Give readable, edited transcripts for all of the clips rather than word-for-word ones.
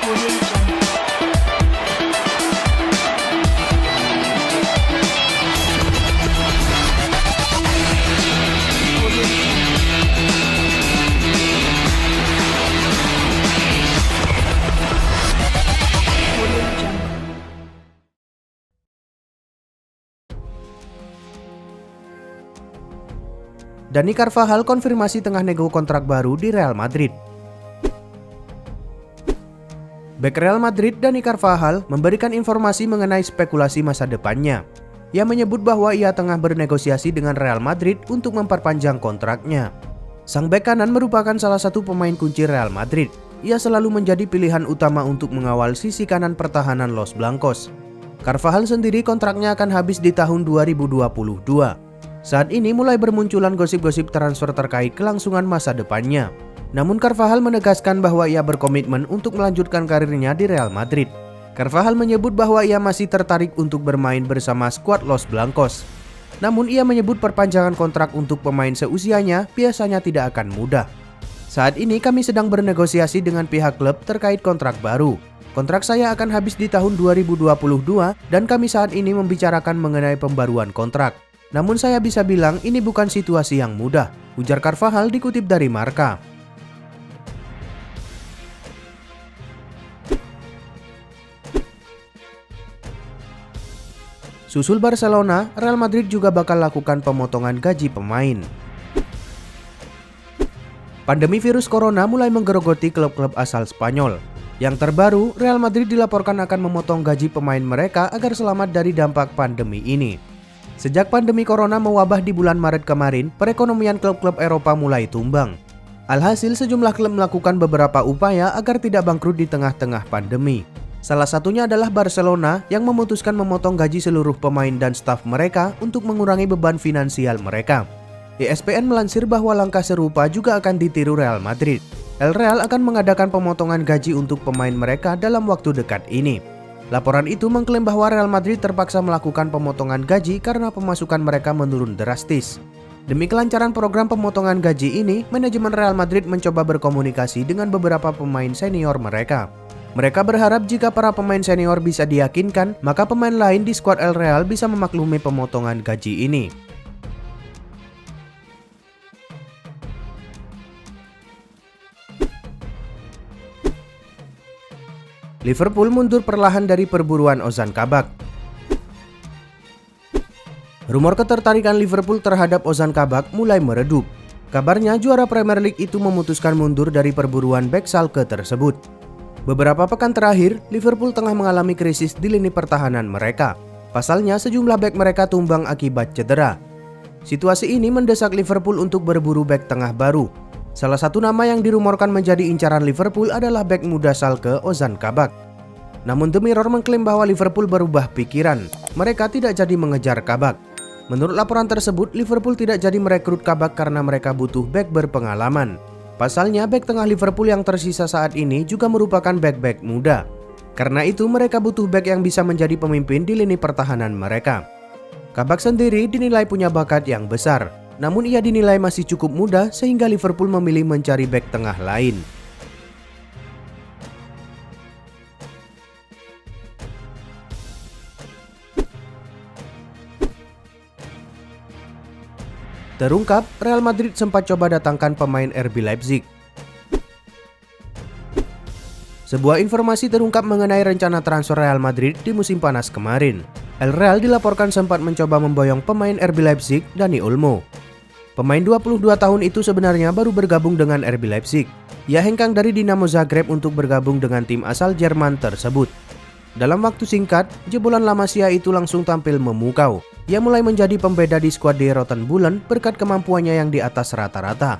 Audio Jungle. Audio Jungle. Audio Jungle. Dani Carvajal konfirmasi tengah nego kontrak baru di Real Madrid. Bek Real Madrid Dani Carvajal memberikan informasi mengenai spekulasi masa depannya. Ia menyebut bahwa ia tengah bernegosiasi dengan Real Madrid untuk memperpanjang kontraknya. Sang bek kanan merupakan salah satu pemain kunci Real Madrid. Ia selalu menjadi pilihan utama untuk mengawal sisi kanan pertahanan Los Blancos. Carvajal sendiri kontraknya akan habis di tahun 2022. Saat ini mulai bermunculan gosip-gosip transfer terkait kelangsungan masa depannya. Namun Carvajal menegaskan bahwa ia berkomitmen untuk melanjutkan karirnya di Real Madrid. Carvajal menyebut bahwa ia masih tertarik untuk bermain bersama skuad Los Blancos. Namun ia menyebut perpanjangan kontrak untuk pemain seusianya biasanya tidak akan mudah. Saat ini kami sedang bernegosiasi dengan pihak klub terkait kontrak baru. Kontrak saya akan habis di tahun 2022 dan kami saat ini membicarakan mengenai pembaruan kontrak. Namun saya bisa bilang ini bukan situasi yang mudah, ujar Carvajal dikutip dari Marca. Susul Barcelona, Real Madrid juga bakal lakukan pemotongan gaji pemain. Pandemi virus corona mulai menggerogoti klub-klub asal Spanyol. Yang terbaru, Real Madrid dilaporkan akan memotong gaji pemain mereka agar selamat dari dampak pandemi ini. Sejak pandemi corona mewabah di bulan Maret kemarin, perekonomian klub-klub Eropa mulai tumbang. Alhasil sejumlah klub melakukan beberapa upaya agar tidak bangkrut di tengah-tengah pandemi. Salah satunya adalah Barcelona yang memutuskan memotong gaji seluruh pemain dan staf mereka untuk mengurangi beban finansial mereka. ESPN melansir bahwa langkah serupa juga akan ditiru Real Madrid. El Real akan mengadakan pemotongan gaji untuk pemain mereka dalam waktu dekat ini. Laporan itu mengklaim bahwa Real Madrid terpaksa melakukan pemotongan gaji karena pemasukan mereka menurun drastis. Demi kelancaran program pemotongan gaji ini, manajemen Real Madrid mencoba berkomunikasi dengan beberapa pemain senior mereka. Mereka berharap jika para pemain senior bisa diyakinkan, maka pemain lain di skuad El Real bisa memaklumi pemotongan gaji ini. Liverpool mundur perlahan dari perburuan Ozan Kabak. Rumor ketertarikan Liverpool terhadap Ozan Kabak mulai meredup. Kabarnya juara Premier League itu memutuskan mundur dari perburuan bek Schalke tersebut. Beberapa pekan terakhir, Liverpool tengah mengalami krisis di lini pertahanan mereka. Pasalnya sejumlah bek mereka tumbang akibat cedera. Situasi ini mendesak Liverpool untuk berburu bek tengah baru. Salah satu nama yang dirumorkan menjadi incaran Liverpool adalah bek muda Schalke Ozan Kabak. Namun The Mirror mengklaim bahwa Liverpool berubah pikiran. Mereka tidak jadi mengejar Kabak. Menurut laporan tersebut, Liverpool tidak jadi merekrut Kabak karena mereka butuh bek berpengalaman. Pasalnya bek tengah Liverpool yang tersisa saat ini juga merupakan bek-bek muda. Karena itu mereka butuh bek yang bisa menjadi pemimpin di lini pertahanan mereka. Kabak sendiri dinilai punya bakat yang besar. Namun ia dinilai masih cukup muda sehingga Liverpool memilih mencari bek tengah lain. Terungkap, Real Madrid sempat coba datangkan pemain RB Leipzig. Sebuah informasi terungkap mengenai rencana transfer Real Madrid di musim panas kemarin. El Real dilaporkan sempat mencoba memboyong pemain RB Leipzig, Dani Olmo. Pemain 22 tahun itu sebenarnya baru bergabung dengan RB Leipzig. Ia hengkang dari Dinamo Zagreb untuk bergabung dengan tim asal Jerman tersebut. Dalam waktu singkat, jebolan La Masia itu langsung tampil memukau. Ia mulai menjadi pembeda di skuad Die Roten Bullen berkat kemampuannya yang di atas rata-rata.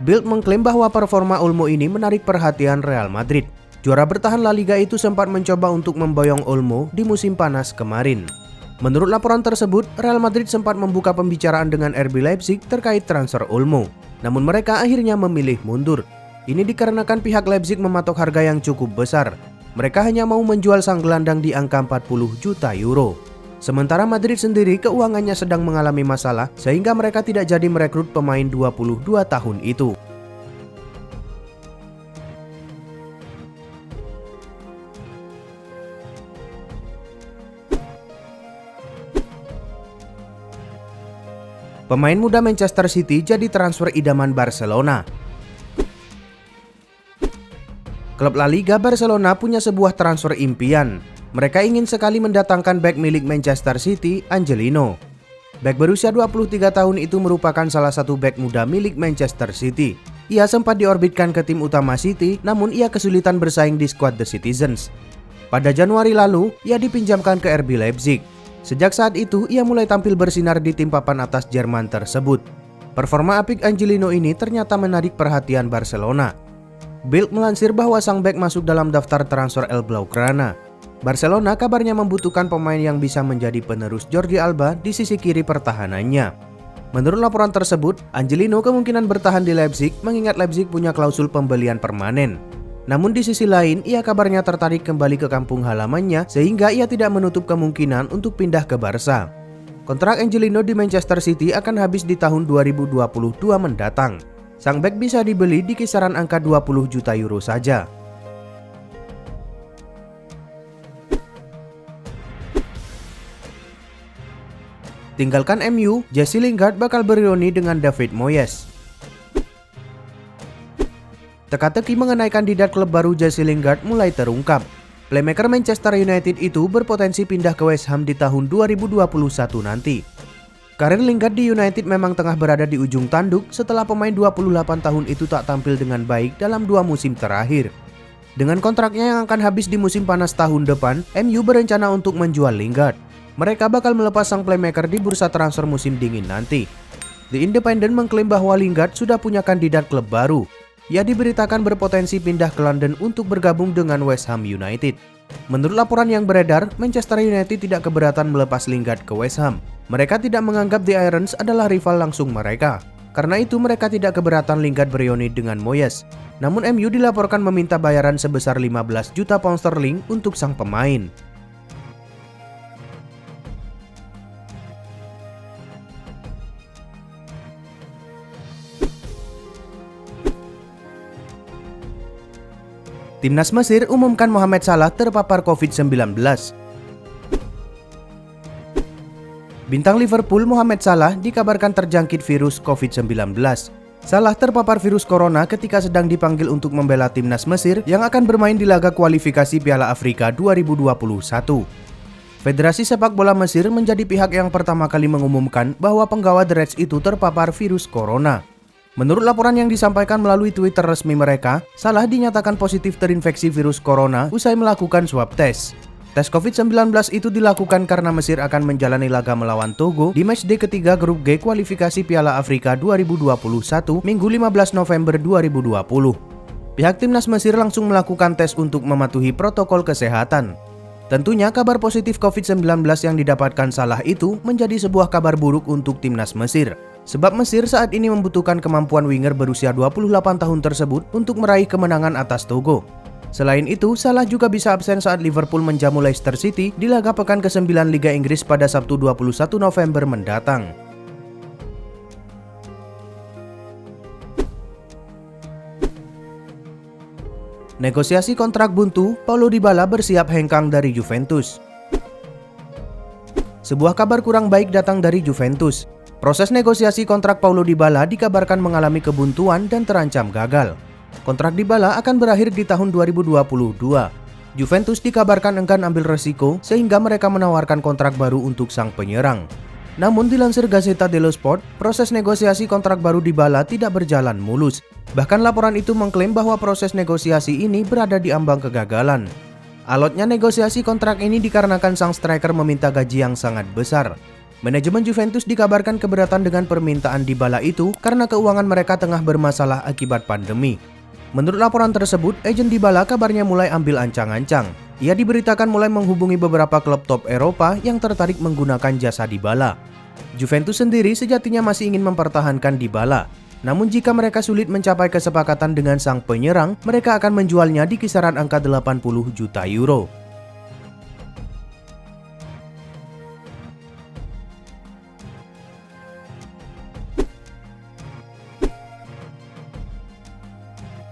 Bild mengklaim bahwa performa Olmo ini menarik perhatian Real Madrid. Juara bertahan La Liga itu sempat mencoba untuk memboyong Olmo di musim panas kemarin. Menurut laporan tersebut, Real Madrid sempat membuka pembicaraan dengan RB Leipzig terkait transfer Olmo. Namun mereka akhirnya memilih mundur. Ini dikarenakan pihak Leipzig mematok harga yang cukup besar. Mereka hanya mau menjual sang gelandang di angka 40 juta euro. Sementara Madrid sendiri keuangannya sedang mengalami masalah sehingga mereka tidak jadi merekrut pemain 22 tahun itu. Pemain muda Manchester City jadi transfer idaman Barcelona. Klub La Liga Barcelona punya sebuah transfer impian. Mereka ingin sekali mendatangkan bek milik Manchester City, Angelino. Bek berusia 23 tahun itu merupakan salah satu bek muda milik Manchester City. Ia sempat diorbitkan ke tim utama City, namun ia kesulitan bersaing di skuad The Citizens. Pada Januari lalu, ia dipinjamkan ke RB Leipzig. Sejak saat itu, ia mulai tampil bersinar di tim papan atas Jerman tersebut. Performa apik Angelino ini ternyata menarik perhatian Barcelona. Bild melansir bahwa sang bek masuk dalam daftar transfer El Blaugrana. Barcelona kabarnya membutuhkan pemain yang bisa menjadi penerus Jordi Alba di sisi kiri pertahanannya. Menurut laporan tersebut, Angelino kemungkinan bertahan di Leipzig mengingat Leipzig punya klausul pembelian permanen. Namun di sisi lain, ia kabarnya tertarik kembali ke kampung halamannya sehingga ia tidak menutup kemungkinan untuk pindah ke Barca. Kontrak Angelino di Manchester City akan habis di tahun 2022 mendatang. Sang bek bisa dibeli di kisaran angka 20 juta euro saja. Tinggalkan MU, Jesse Lingard bakal bereuni dengan David Moyes. Teka-teki mengenai kandidat klub baru Jesse Lingard mulai terungkap. Playmaker Manchester United itu berpotensi pindah ke West Ham di tahun 2021 nanti. Karir Lingard di United memang tengah berada di ujung tanduk setelah pemain 28 tahun itu tak tampil dengan baik dalam 2 musim terakhir. Dengan kontraknya yang akan habis di musim panas tahun depan, MU berencana untuk menjual Lingard. Mereka bakal melepas sang playmaker di bursa transfer musim dingin nanti. The Independent mengklaim bahwa Lingard sudah punya kandidat klub baru. Ia diberitakan berpotensi pindah ke London untuk bergabung dengan West Ham United. Menurut laporan yang beredar, Manchester United tidak keberatan melepas Lingard ke West Ham. Mereka tidak menganggap The Irons adalah rival langsung mereka. Karena itu mereka tidak keberatan Lingard bereuni dengan Moyes. Namun MU dilaporkan meminta bayaran sebesar 15 juta pound sterling untuk sang pemain. Timnas Mesir umumkan Mohamed Salah terpapar COVID-19. Bintang Liverpool Mohamed Salah dikabarkan terjangkit virus COVID-19. Salah terpapar virus corona ketika sedang dipanggil untuk membela Timnas Mesir yang akan bermain di laga kualifikasi Piala Afrika 2021. Federasi Sepak Bola Mesir menjadi pihak yang pertama kali mengumumkan bahwa penggawa The Reds itu terpapar virus corona. Menurut laporan yang disampaikan melalui Twitter resmi mereka, Salah dinyatakan positif terinfeksi virus corona usai melakukan swab test. Tes COVID-19 itu dilakukan karena Mesir akan menjalani laga melawan Togo di matchday ketiga grup G kualifikasi Piala Afrika 2021 Minggu 15 November 2020. Pihak Timnas Mesir langsung melakukan tes untuk mematuhi protokol kesehatan. Tentunya kabar positif COVID-19 yang didapatkan Salah itu menjadi sebuah kabar buruk untuk Timnas Mesir. Sebab Mesir saat ini membutuhkan kemampuan winger berusia 28 tahun tersebut untuk meraih kemenangan atas Togo. Selain itu, Salah juga bisa absen saat Liverpool menjamu Leicester City di laga pekan ke-9 Liga Inggris pada Sabtu 21 November mendatang. Negosiasi kontrak buntu, Paulo Dybala bersiap hengkang dari Juventus. Sebuah kabar kurang baik datang dari Juventus. Proses negosiasi kontrak Paulo Dybala dikabarkan mengalami kebuntuan dan terancam gagal. Kontrak Dybala akan berakhir di tahun 2022. Juventus dikabarkan enggan ambil resiko sehingga mereka menawarkan kontrak baru untuk sang penyerang. Namun dilansir Gazzetta dello Sport, proses negosiasi kontrak baru Dybala tidak berjalan mulus. Bahkan laporan itu mengklaim bahwa proses negosiasi ini berada di ambang kegagalan. Alotnya negosiasi kontrak ini dikarenakan sang striker meminta gaji yang sangat besar. Manajemen Juventus dikabarkan keberatan dengan permintaan Dybala itu karena keuangan mereka tengah bermasalah akibat pandemi. Menurut laporan tersebut, agen Dybala kabarnya mulai ambil ancang-ancang. Ia diberitakan mulai menghubungi beberapa klub top Eropa yang tertarik menggunakan jasa Dybala. Juventus sendiri sejatinya masih ingin mempertahankan Dybala. Namun jika mereka sulit mencapai kesepakatan dengan sang penyerang, mereka akan menjualnya di kisaran angka 80 juta euro.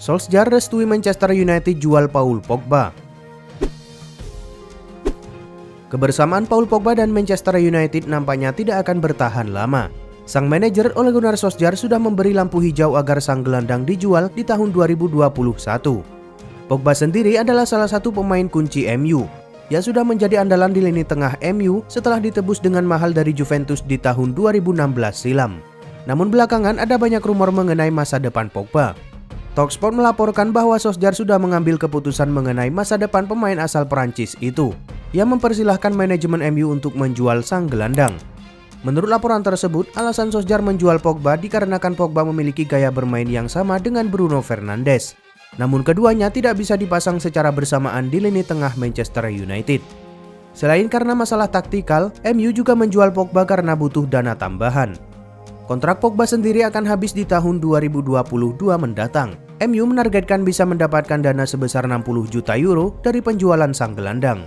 Solskjaer restui Manchester United jual Paul Pogba. Kebersamaan Paul Pogba dan Manchester United nampaknya tidak akan bertahan lama. Sang manajer Ole Gunnar Solskjaer sudah memberi lampu hijau agar sang gelandang dijual di tahun 2021. Pogba sendiri adalah salah satu pemain kunci MU. Ia sudah menjadi andalan di lini tengah MU setelah ditebus dengan mahal dari Juventus di tahun 2016 silam. Namun belakangan ada banyak rumor mengenai masa depan Pogba. Talksport melaporkan bahwa Solskjaer sudah mengambil keputusan mengenai masa depan pemain asal Perancis itu. Ia mempersilahkan manajemen MU untuk menjual sang gelandang. Menurut laporan tersebut, alasan Solskjaer menjual Pogba dikarenakan Pogba memiliki gaya bermain yang sama dengan Bruno Fernandes. Namun keduanya tidak bisa dipasang secara bersamaan di lini tengah Manchester United. Selain karena masalah taktikal, MU juga menjual Pogba karena butuh dana tambahan. Kontrak Pogba sendiri akan habis di tahun 2022 mendatang. MU menargetkan bisa mendapatkan dana sebesar 60 juta euro dari penjualan sang gelandang.